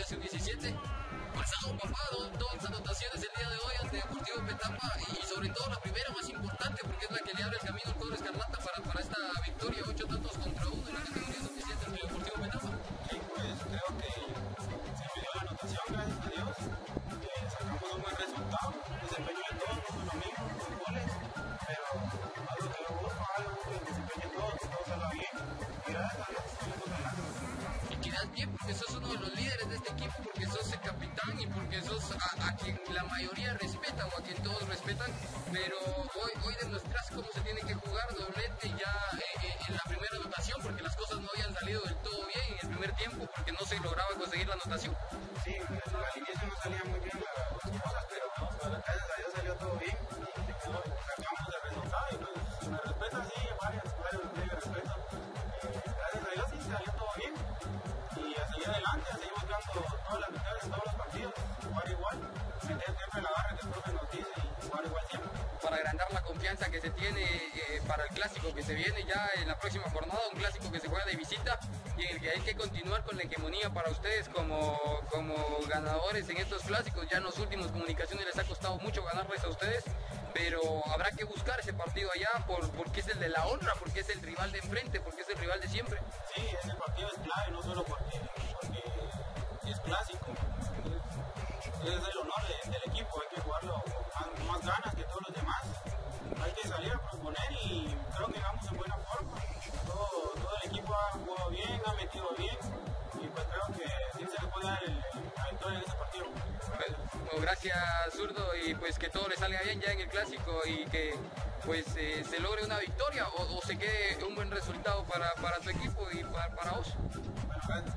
Sub-17. Pasado, papá, dos anotaciones el día de hoy ante Deportivo Petapa y sobre todo la primera más importante porque es la que le abre el camino al cuadro escarlata para esta victoria, 8 tantos contra 1 en la categoría Sub-17 ante Deportivo Petapa. Sí, pues creo que se me dio la anotación, gracias a Dios. Sacamos un buen resultado, el desempeño de todos, no fue lo mismo, con goles, pero algo que yo busco, algo que el desempeño de todos, que todo salga bien, y gracias a Dios salimos adelante. Y quedas bien porque sos uno de los líderes de este equipo, porque sos el capitán y porque sos a quien la mayoría respeta o a quien todos respetan, pero hoy demuestras cómo se tiene que jugar, doblete ya en la primera anotación, porque las cosas no habían salido del todo bien en el primer tiempo, porque no se lograba conseguir la anotación. Sí, al inicio no salían muy bien las cosas, pero gracias a Dios salió todo bien y sacamos el resultado y pues se me respeta, sí, varios me respetan. Gracias a Dios sí salió todo bien y a seguir adelante, a seguir buscando todas las victorias en todos los partidos, jugar igual, meter siempre la barra que el profe nos dice y jugar igual siempre. Para agrandar la confianza que se tiene para el clásico que se viene ya en la próxima jornada, un clásico que se juega de visita y en el que hay que continuar con la hegemonía para ustedes como ganadores en estos clásicos. Ya en los últimos comunicaciones les ha costado mucho ganarles a ustedes, pero habrá que buscar ese partido allá porque es el de la honra, porque es el rival de enfrente, porque es el rival de siempre. Sí, ese partido es clave, no solo porque es clásico, es el honor del equipo, hay que jugarlo con más ganas que todos los demás, hay que salir a proponer y creo que vamos en buena forma, todo el equipo ha jugado bien, ha metido bien y pues creo que sí se le puede dar la victoria en ese partido. Bueno, gracias Zurdo y pues que todo le salga bien ya en el clásico y que pues se logre una victoria o se quede un buen resultado para tu equipo y para vos. Bueno, gracias.